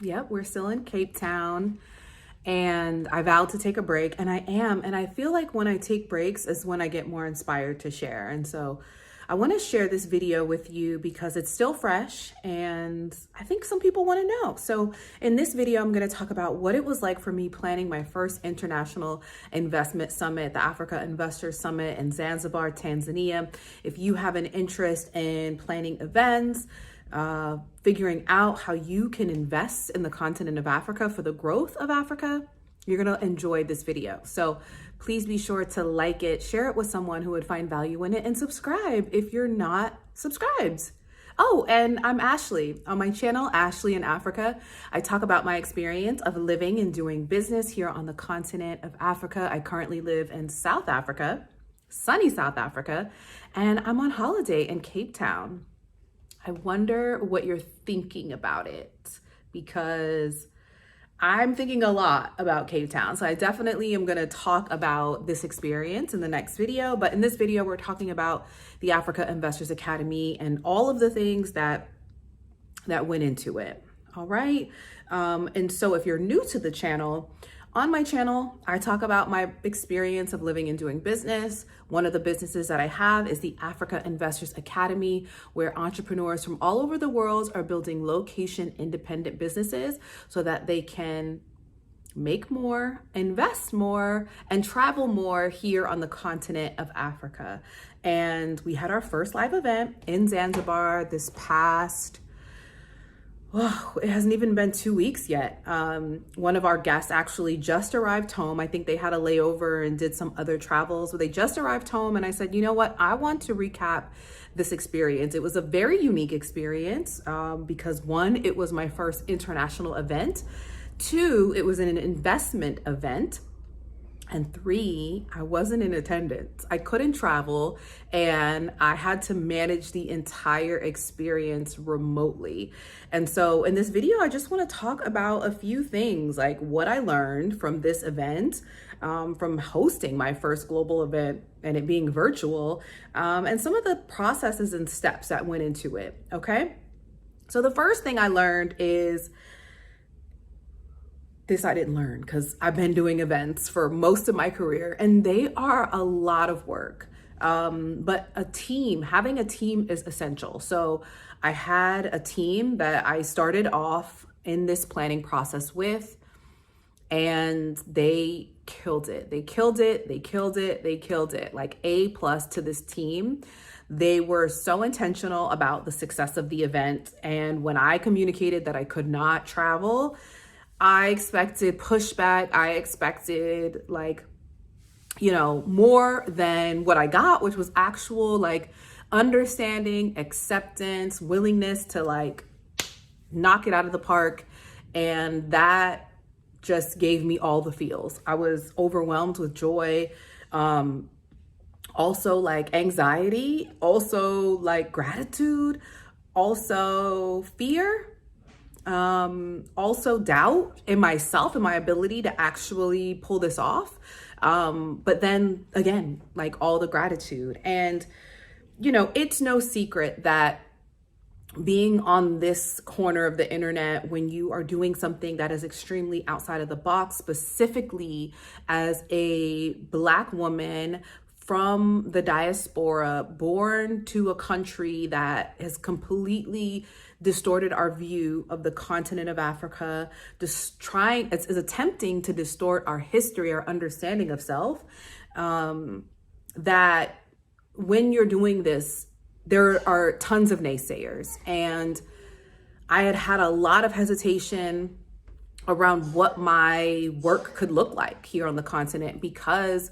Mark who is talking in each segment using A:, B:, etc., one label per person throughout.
A: Yep, we're still in Cape Town, and I vowed to take a break, and I am. And I feel like when I take breaks is when I get more inspired to share. And so I want to share this video with you because it's still fresh and I think some people want to know. So in this video, I'm going to talk about what it was like for me planning my first international investment summit, the Africa Investors Summit in Zanzibar, Tanzania. If you have an interest in planning events, figuring out how you can invest in the continent of Africa for the growth of Africa, you're going to enjoy this video. So please be sure to like it, share it with someone who would find value in it, and subscribe if you're not subscribed. Oh, and I'm Ashley. On my channel, Ashley in Africa, I talk about my experience of living and doing business here on the continent of Africa. I currently live in South Africa, sunny South Africa, and I'm on holiday in Cape Town. I wonder what you're thinking about it, because I'm thinking a lot about Cape Town. So I definitely am going to talk about this experience in the next video. But in this video, we're talking about the Africa Investors Academy and all of the things that went into it. All right. And so if you're new to the channel, on my channel, I talk about my experience of living and doing business. One of the businesses that I have is the Africa Investors Academy, where entrepreneurs from all over the world are building location independent businesses so that they can make more, invest more, and travel more here on the continent of Africa. And we had our first live event in Zanzibar this past it hasn't even been 2 weeks yet. One of our guests actually just arrived home. I think they had a layover and did some other travels, but they just arrived home. And I said, you know what? I want to recap this experience. It was a very unique experience because one, it was my first international event. Two, it was an investment event. And three, I wasn't in attendance. I couldn't travel and I had to manage the entire experience remotely. And so in this video, I just want to talk about a few things, like what I learned from this event, from hosting my first global event and it being virtual, and some of the processes and steps that went into it. Okay. So the first thing I learned is this I didn't learn because I've been doing events for most of my career and they are a lot of work. But having a team is essential. So I had a team that I started off in this planning process with, and they killed it. They killed it. They killed it. They killed it. Like A+ to this team. They were so intentional about the success of the event. And when I communicated that I could not travel, I expected pushback. I expected more than what I got, which was actual understanding, acceptance, willingness to knock it out of the park. And that just gave me all the feels. I was overwhelmed with joy, also anxiety, also gratitude, also fear. Also doubt in myself and my ability to actually pull this off. But then again, all the gratitude. And, it's no secret that being on this corner of the internet, when you are doing something that is extremely outside of the box, specifically as a Black woman from the diaspora, born to a country that has completely distorted our view of the continent of Africa, is attempting to distort our history, our understanding of self, that when you're doing this, there are tons of naysayers. And I had a lot of hesitation around what my work could look like here on the continent, because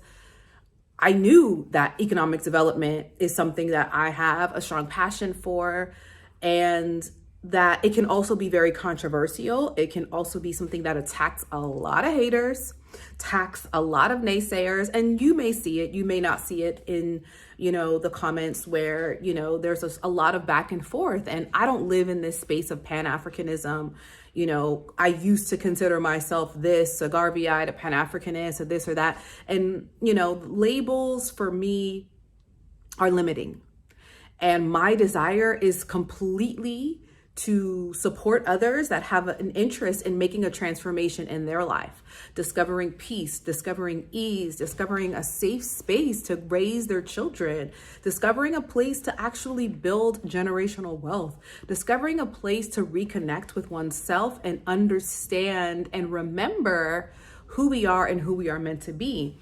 A: I knew that economic development is something that I have a strong passion for, and that it can also be very controversial. It can also be something that attacks a lot of haters, attacks a lot of naysayers, and you may see it, you may not see it in, the comments where, there's a lot of back and forth. And I don't live in this space of Pan-Africanism. I used to consider myself this, a Garveyite, a Pan-Africanist, a this or that. And, labels for me are limiting. And my desire is completely to support others that have an interest in making a transformation in their life, discovering peace, discovering ease, discovering a safe space to raise their children, discovering a place to actually build generational wealth, discovering a place to reconnect with oneself and understand and remember who we are and who we are meant to be.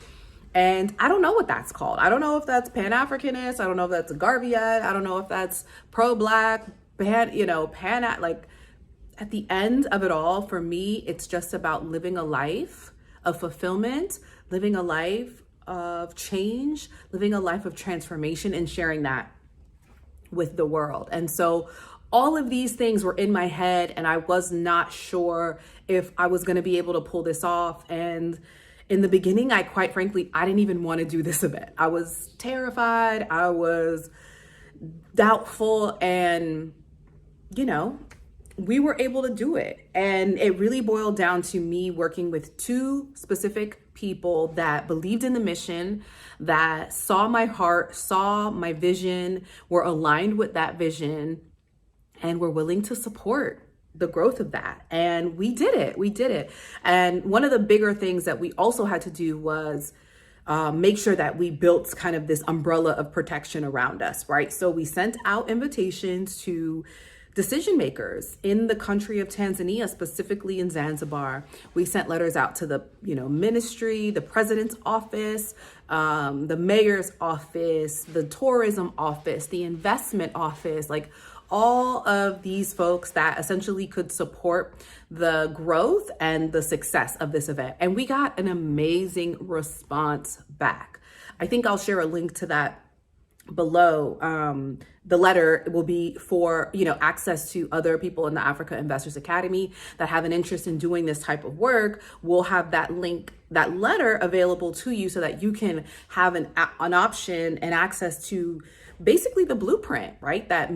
A: And I don't know what that's called. I don't know if that's Pan-Africanist. I don't know if that's a Garveyite. I don't know if that's pro-Black, like at the end of it all, for me, it's just about living a life of fulfillment, living a life of change, living a life of transformation, and sharing that with the world. And so all of these things were in my head, and I was not sure if I was going to be able to pull this off. And in the beginning, I didn't even want to do this event. I was terrified. I was doubtful, and we were able to do it. And it really boiled down to me working with two specific people that believed in the mission, that saw my heart, saw my vision, were aligned with that vision, and were willing to support the growth of that. And we did it. And one of the bigger things that we also had to do was make sure that we built kind of this umbrella of protection around us, right? So we sent out invitations to decision makers in the country of Tanzania, specifically in Zanzibar. We sent letters out to the ministry, the president's office, the mayor's office, the tourism office, the investment office, like all of these folks that essentially could support the growth and the success of this event. And we got an amazing response back. I think I'll share a link to that below. The letter will be for, access to other people in the Africa Investors Academy that have an interest in doing this type of work. We'll have that link, that letter available to you so that you can have an option and access to basically the blueprint, right? That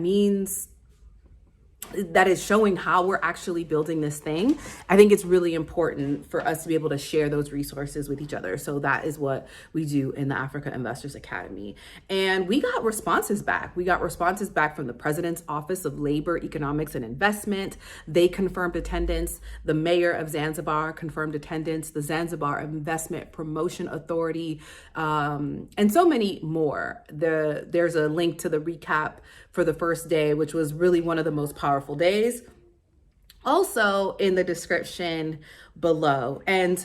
A: is showing how we're actually building this thing. I think it's really important for us to be able to share those resources with each other. So that is what we do in the Africa Investors Academy. And we got responses back. We got responses back from the President's Office of Labor, Economics, and Investment. They confirmed attendance. The mayor of Zanzibar confirmed attendance. The Zanzibar Investment Promotion Authority, and so many more. There's a link to the recap for the first day, which was really one of the most powerful days, also in the description below. And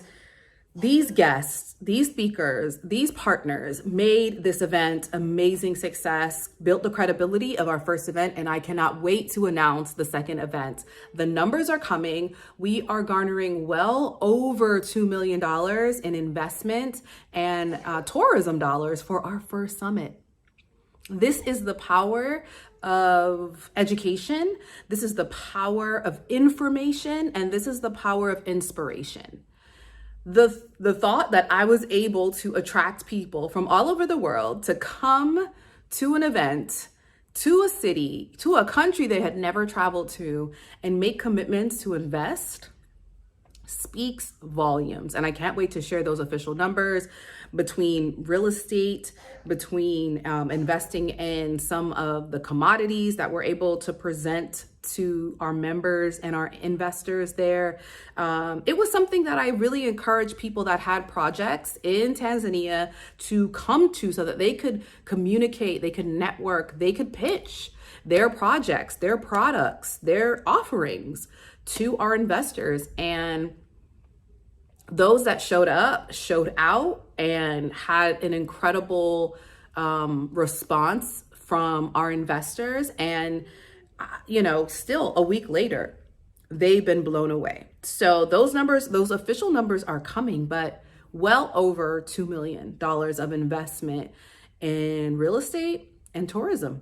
A: these guests, these speakers, these partners made this event amazing success, built the credibility of our first event, and I cannot wait to announce the second event. The numbers are coming. We are garnering well over $2 million in investment and tourism dollars for our first summit. This is the power of education. This is the power of information, and this is the power of inspiration. The thought that I was able to attract people from all over the world to come to an event, to a city, to a country they had never traveled to, and make commitments to invest speaks volumes. And I can't wait to share those official numbers between real estate, between investing in some of the commodities that we're able to present to our members and our investors there. It was something that I really encouraged people that had projects in Tanzania to come to so that they could communicate, they could network, they could pitch their projects, their products, their offerings to our investors. And those that showed up, showed out, and had an incredible response from our investors. And, still a week later, they've been blown away. So those numbers, those official numbers are coming, but well over $2 million of investment in real estate and tourism.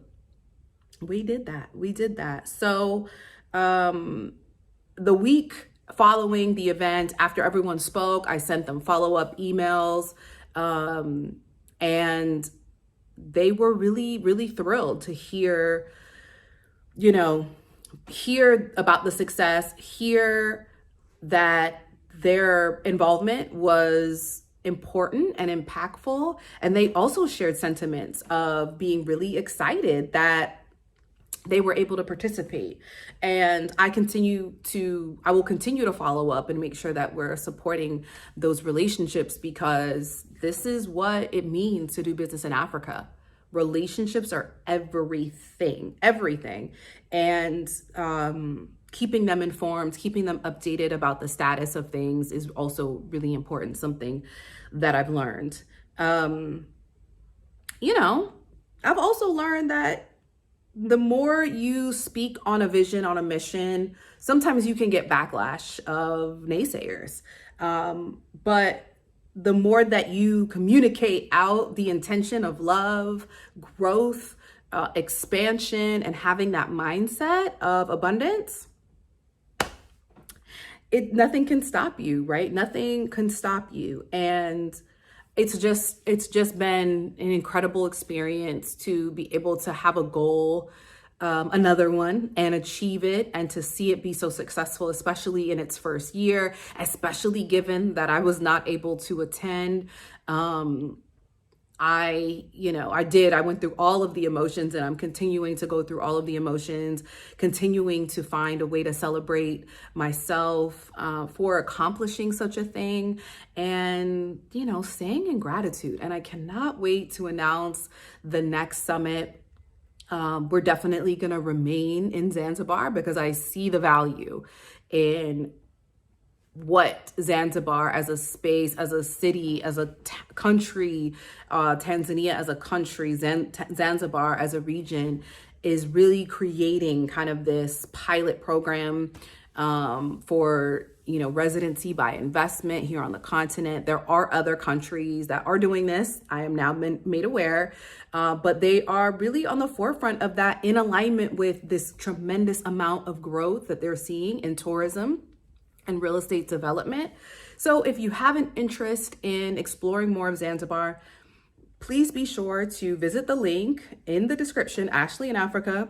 A: We did that. So the week following the event, after everyone spoke, I sent them follow-up emails, and they were really, really thrilled to hear about the success, hear that their involvement was important and impactful. And they also shared sentiments of being really excited that they were able to participate. And I will continue to follow up and make sure that we're supporting those relationships, because this is what it means to do business in Africa. Relationships are everything. And keeping them informed, keeping them updated about the status of things is also really important, something that I've learned. I've also learned that the more you speak on a vision, on a mission, sometimes you can get backlash of naysayers. But the more that you communicate out the intention of love, growth, expansion, and having that mindset of abundance, nothing can stop you, right? Nothing can stop you. And it's just been an incredible experience to be able to have a goal, another one, and achieve it, and to see it be so successful, especially in its first year, especially given that I was not able to attend. I went through all of the emotions, and I'm continuing to go through all of the emotions, continuing to find a way to celebrate myself for accomplishing such a thing, and, staying in gratitude. And I cannot wait to announce the next summit. We're definitely going to remain in Zanzibar because I see the value in what Zanzibar as a space, as a city, as a country, Tanzania as a country, Zanzibar as a region is really creating kind of this pilot program for, residency by investment here on the continent. There are other countries that are doing this. I am now made aware, but they are really on the forefront of that, in alignment with this tremendous amount of growth that they're seeing in tourism and real estate development. So if you have an interest in exploring more of Zanzibar, please be sure to visit the link in the description, Ashley in Africa.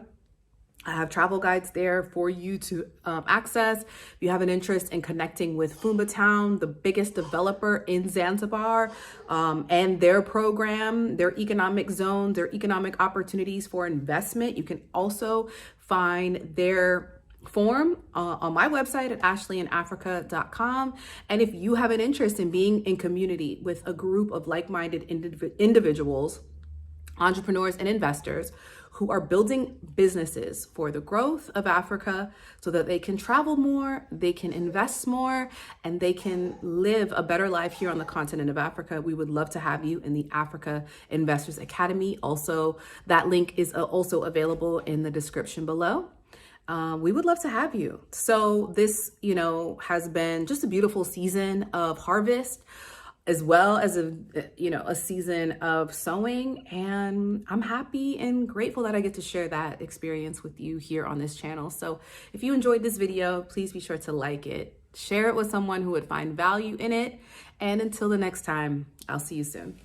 A: I have travel guides there for you to access. If you have an interest in connecting with Fumba Town, the biggest developer in Zanzibar, and their program, their economic zone, their economic opportunities for investment, you can also find their form on my website at ashleyinafrica.com. And if you have an interest in being in community with a group of like-minded individuals, entrepreneurs, and investors who are building businesses for the growth of Africa so that they can travel more, they can invest more, and they can live a better life here on the continent of Africa, we would love to have you in the Africa Investors Academy. Also, that link is also available in the description below. We would love to have you. So this, has been just a beautiful season of harvest, as well as a season of sowing. And I'm happy and grateful that I get to share that experience with you here on this channel. So if you enjoyed this video, please be sure to like it, share it with someone who would find value in it. And until the next time, I'll see you soon.